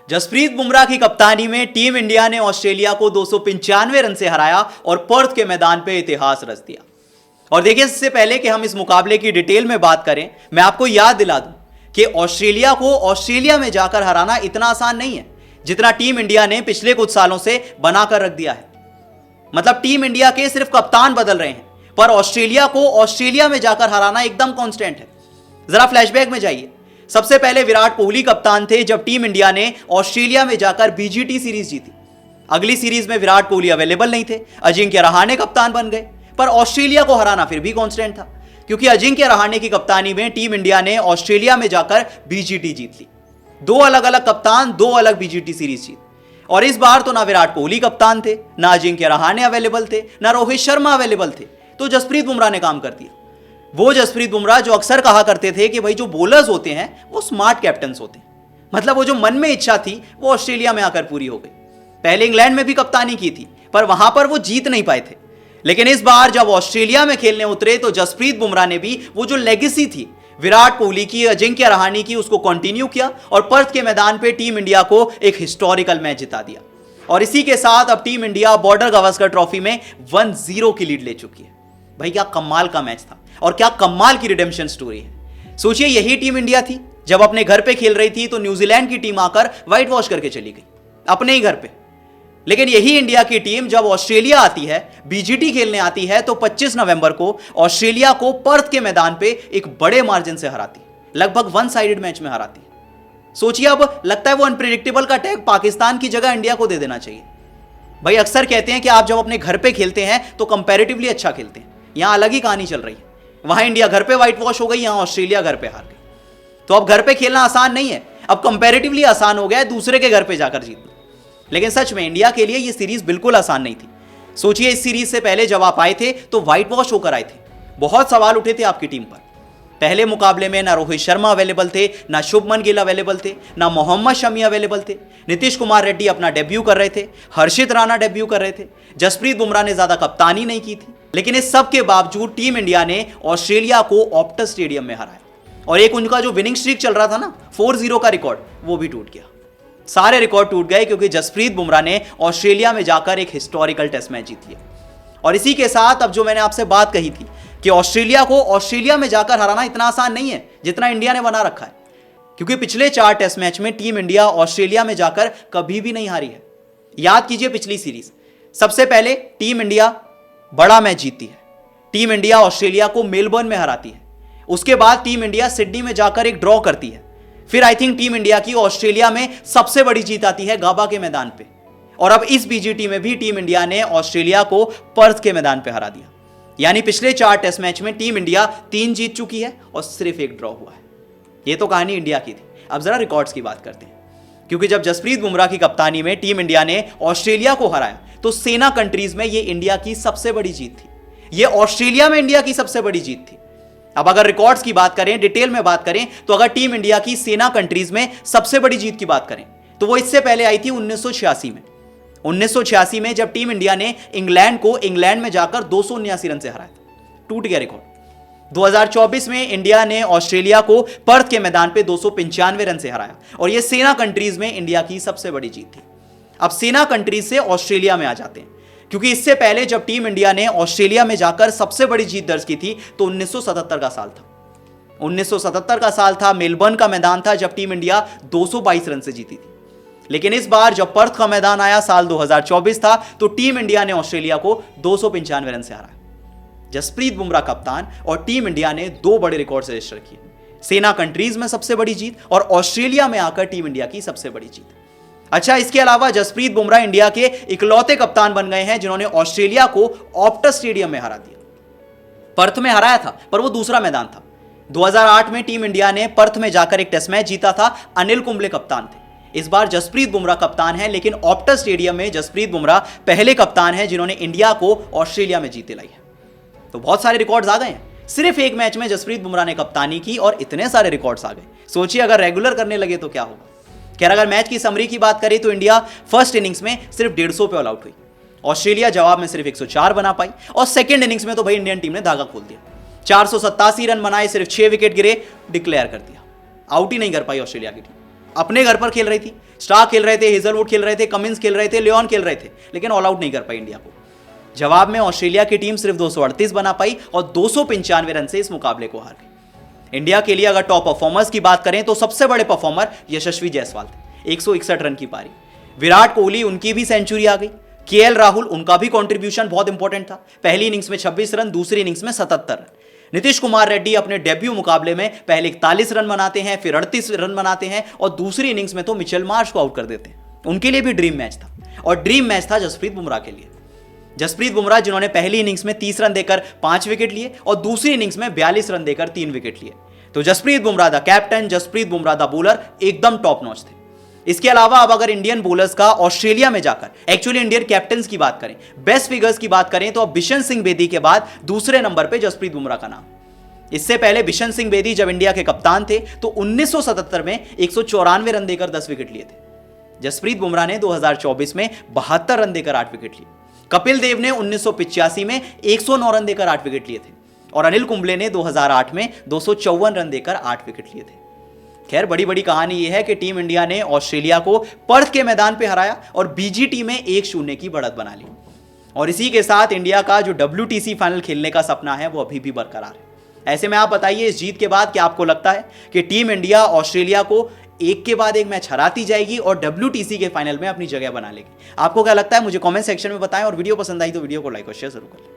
जसप्रीत बुमराह की कप्तानी में टीम इंडिया ने ऑस्ट्रेलिया को 295 रन से हराया और पर्थ के मैदान पे इतिहास रच दिया। और देखिए, इससे पहले कि हम इस मुकाबले की डिटेल में बात करें, मैं आपको याद दिला दूं कि ऑस्ट्रेलिया को ऑस्ट्रेलिया में जाकर हराना इतना आसान नहीं है जितना टीम इंडिया ने पिछले कुछ सालों से बनाकर रख दिया है। मतलब टीम इंडिया के सिर्फ कप्तान बदल रहे हैं, पर ऑस्ट्रेलिया को ऑस्ट्रेलिया में जाकर हराना एकदम कांस्टेंट है। जरा फ्लैशबैक में जाइए। सबसे पहले विराट कोहली कप्तान थे जब टीम इंडिया ने ऑस्ट्रेलिया में जाकर बीजीटी सीरीज जीती। अगली सीरीज में विराट कोहली अवेलेबल नहीं थे, अजिंक्य रहाणे कप्तान बन गए, पर ऑस्ट्रेलिया को हराना फिर भी कांस्टेंट था क्योंकि अजिंक्य रहाणे की कप्तानी में टीम इंडिया ने ऑस्ट्रेलिया में जाकर बीजीटी जीत ली। दो अलग अलग कप्तान, दो अलग बीजीटी सीरीज जीत। और इस बार तो ना विराट कोहली कप्तान थे, ना अजिंक्य रहाणे अवेलेबल थे, ना रोहित शर्मा अवेलेबल थे, तो जसप्रीत बुमराह ने काम कर दिया। वो जसप्रीत बुमराह जो अक्सर कहा करते थे कि भाई जो बॉलर्स होते हैं वो स्मार्ट कैप्टन्स होते हैं। मतलब वो जो मन में इच्छा थी वो ऑस्ट्रेलिया में आकर पूरी हो गई। पहले इंग्लैंड में भी कप्तानी की थी, पर वहां पर वो जीत नहीं पाए थे। लेकिन इस बार जब ऑस्ट्रेलिया में खेलने उतरे तो जसप्रीत बुमराह ने भी वो जो लेगेसी थी विराट कोहली की, अजिंक्य रहाणे की, उसको कंटिन्यू किया और पर्थ के मैदान पे टीम इंडिया को एक हिस्टोरिकल मैच जिता दिया। और इसी के साथ अब team India border Gavaskar trophy में 1-0 की लीड ले चुकी है। भाई क्या कमाल का मैच था और क्या कमाल की रिडेम्पशन स्टोरी है। सोचिए, यही टीम इंडिया थी जब अपने घर पे खेल रही थी तो न्यूजीलैंड की टीम आकर व्हाइट वॉश करके चली गई अपने ही घर पे। लेकिन यही इंडिया की टीम जब ऑस्ट्रेलिया आती है, बीजीटी खेलने आती है, तो 25 नवंबर को ऑस्ट्रेलिया को पर्थ के मैदान पे एक बड़े मार्जिन से हराती, लगभग वन साइडेड मैच में हराती। सोचिए, अब लगता है वो अनप्रेडिक्टेबल का टैग पाकिस्तान की जगह इंडिया को दे देना चाहिए। भाई अक्सर कहते हैं कि आप जब अपने घर पे खेलते हैं तो कंपैरेटिवली अच्छा खेलते हैं। यहां अलग ही कहानी चल रही है। वहां इंडिया घर पे व्हाइट वॉश हो गई, यहां ऑस्ट्रेलिया घर पे हार गई। तो अब घर पे खेलना आसान नहीं है, अब कंपैरेटिवली आसान हो गया है दूसरे के घर पे जाकर जीतना। लेकिन सच में इंडिया के लिए यह सीरीज बिल्कुल आसान नहीं थी। सोचिए, इस सीरीज से पहले जब आप आए थे तो व्हाइट वॉश होकर आए थे। बहुत सवाल उठे थे आपकी टीम पर। पहले मुकाबले में ना रोहित शर्मा अवेलेबल थे, ना शुभमन गिल अवेलेबल थे, ना मोहम्मद शमी अवेलेबल थे। नीतीश कुमार रेड्डी अपना डेब्यू कर रहे थे, हर्षित राणा डेब्यू कर रहे थे, जसप्रीत बुमराह ने ज्यादा कप्तानी नहीं की थी। लेकिन इस सब के बावजूद टीम इंडिया ने ऑस्ट्रेलिया को ऑप्टस स्टेडियम में हराया और एक उनका जो विनिंग स्ट्रीक चल रहा था ना 4-0 का रिकॉर्ड, वो भी टूट गया। सारे रिकॉर्ड टूट गए क्योंकि जसप्रीत बुमराह ने ऑस्ट्रेलिया में जाकर एक हिस्टोरिकल टेस्ट मैच जीत लिया। और इसी के साथ अब जो मैंने आपसे बात कही थी कि ऑस्ट्रेलिया को ऑस्ट्रेलिया में जाकर हराना इतना आसान नहीं है जितना इंडिया ने बना रखा है, क्योंकि पिछले 4 टेस्ट मैच में टीम इंडिया ऑस्ट्रेलिया में जाकर कभी भी नहीं हारी है। याद कीजिए पिछली सीरीज, सबसे पहले टीम इंडिया बड़ा मैच जीतती है, टीम इंडिया ऑस्ट्रेलिया को मेलबर्न में हराती है, उसके बाद टीम इंडिया सिडनी में जाकर एक ड्रॉ करती है, फिर आई थिंक टीम इंडिया की ऑस्ट्रेलिया में सबसे बड़ी जीत आती है गाबा के मैदान पे, और अब इस बीजीटी में भी टीम इंडिया ने ऑस्ट्रेलिया को पर्थ के मैदान पे हरा दिया। यानी पिछले 4 टेस्ट मैच में टीम इंडिया 3 जीत चुकी है और सिर्फ एक ड्रॉ हुआ है। ये तो कहानी इंडिया की थी। अब जरा रिकॉर्ड्स की बात करते हैं, क्योंकि जब जसप्रीत बुमराह की कप्तानी में टीम इंडिया ने ऑस्ट्रेलिया को हराया तो सेना कंट्रीज में ये इंडिया की सबसे बड़ी जीत थी, ये ऑस्ट्रेलिया में इंडिया की सबसे बड़ी जीत थी। अब अगर रिकॉर्ड्स की बात करें, डिटेल में बात करें, तो अगर टीम इंडिया की सेना कंट्रीज में सबसे बड़ी जीत की बात करें तो वो इससे पहले आई थी 1986 में। 1986 में जब टीम इंडिया ने इंग्लैंड को इंग्लैंड में जाकर 279 रन से हराया था, टूट गया रिकॉर्ड। 2024 में इंडिया ने ऑस्ट्रेलिया को पर्थ के मैदान पे 295 रन से हराया और यह सेना कंट्रीज में इंडिया की सबसे बड़ी जीत थी। अब सेना कंट्रीज से ऑस्ट्रेलिया में आ जाते हैं, क्योंकि इससे पहले जब टीम इंडिया ने ऑस्ट्रेलिया में जाकर सबसे बड़ी जीत दर्ज की थी तो 1977 का साल था। 1977 का साल था, मेलबर्न का मैदान था जब टीम इंडिया 222 रन से जीती थी। लेकिन इस बार जब पर्थ का मैदान आया, साल 2024 था, तो टीम इंडिया ने ऑस्ट्रेलिया को 295 रन से हराया। जसप्रीत बुमराह कप्तान और टीम इंडिया ने 2 बड़े रिकॉर्ड रजिस्टर किए, सेना कंट्रीज में सबसे बड़ी जीत और ऑस्ट्रेलिया में आकर टीम इंडिया की सबसे बड़ी जीत। अच्छा, इसके अलावा जसप्रीत बुमराह इंडिया के इकलौते कप्तान बन गए हैं जिन्होंने ऑस्ट्रेलिया को ऑप्टस स्टेडियम में हरा दिया। पर्थ में हराया था पर वो दूसरा मैदान था। 2008 में टीम इंडिया ने पर्थ में जाकर एक टेस्ट मैच जीता था, अनिल कुंबले कप्तान थे। इस बार जसप्रीत बुमराह कप्तान है, लेकिन ऑप्टस स्टेडियम में जसप्रीत बुमराह पहले कप्तान है जिन्होंने इंडिया को ऑस्ट्रेलिया में जीत दिलाई है। तो बहुत सारे रिकॉर्ड्स आ गए हैं। सिर्फ एक मैच में जसप्रीत बुमराह ने कप्तानी की और इतने सारे रिकॉर्ड्स आ गए। सोचिए अगर रेगुलर करने लगे तो क्या होगा। खैर, अगर मैच की समरी की बात करें तो इंडिया फर्स्ट इनिंग्स में सिर्फ 150 पे ऑल आउट हुई, ऑस्ट्रेलिया जवाब में सिर्फ 104 बना पाई, और सेकंड इनिंग्स में तो भाई इंडियन टीम ने धागा खोल दिया। 487 रन बनाए, सिर्फ 6 विकेट गिरे, डिक्लेयर कर दिया, आउट ही नहीं कर पाई ऑस्ट्रेलिया की टीम। अपने घर पर खेल रही थी, स्टार्क खेल रहे थे, हेजलवुड खेल रहे थे, कमिंस खेल रहे थे, लियोन खेल रहे थे, लेकिन ऑल आउट नहीं कर पाई इंडिया को। जवाब में ऑस्ट्रेलिया की टीम सिर्फ 238 बना पाई और 295 रन से इस मुकाबले को हार गई। इंडिया के लिए अगर टॉप परफॉर्मर्स की बात करें तो सबसे बड़े परफॉर्मर यशस्वी जायसवाल थे, 161 रन की पारी। विराट कोहली, उनकी भी सेंचुरी आ गई। केएल राहुल, उनका भी कंट्रीब्यूशन बहुत इंपॉर्टेंट था, पहली इनिंग्स में 26 रन, दूसरी इनिंग्स में 77 रन। नीतीश कुमार रेड्डी अपने डेब्यू मुकाबले में पहले 41 रन बनाते हैं, फिर 38 रन बनाते हैं और दूसरी इनिंग्स में तो मिचेल मार्श को आउट कर देते हैं। उनके लिए भी ड्रीम मैच था, और ड्रीम मैच था जसप्रीत बुमराह के लिए। जसप्रीत बुमराह जिन्होंने पहली इनिंग्स में 30 रन देकर 5 विकेट लिए और दूसरी इनिंग्स में 42 रन देकर 3 विकेट लिए। तो Jasprit Bumrah the captain, Jasprit Bumrah the bowler एकदम टॉप नॉच थे। इसके अलावा अब अगर इंडियन बॉलर्स का ऑस्ट्रेलिया में जाकर, एक्चुअली इंडियन कैप्टन्स की बात करें, बेस्ट फिगर्स की बात करें, तो अब बिशन सिंह बेदी के बाद दूसरे नंबर पे जसप्रीत बुमराह का नाम। इससे पहले बिशन सिंह बेदी जब इंडिया के कप्तान थे तो 1977 में 194 रन देकर 10 विकेट लिए थे। जसप्रीत बुमराह ने 2024 में 72 रन देकर 8 विकेट लिए। कपिल देव ने 1985 में 109 रन देकर 8 विकेट लिए थे और अनिल कुंबले ने 2008 में 254 रन देकर 8 विकेट लिए थे। खैर, बड़ी बड़ी कहानी यह है कि टीम इंडिया ने ऑस्ट्रेलिया को पर्थ के मैदान पे हराया और बीजीटी में 1-0 की बढ़त बना ली। और इसी के साथ इंडिया का जो WTC फाइनल खेलने का सपना है वो अभी भी बरकरार है। ऐसे में आप बताइए, इस जीत के बाद क्या आपको लगता है कि टीम इंडिया ऑस्ट्रेलिया को एक के बाद एक मैच हराती जाएगी और WTC के फाइनल में अपनी जगह बना लेगी? आपको क्या लगता है मुझे कमेंट सेक्शन में बताएं, और वीडियो पसंद आई तो वीडियो को लाइक और शेयर जरूर करें।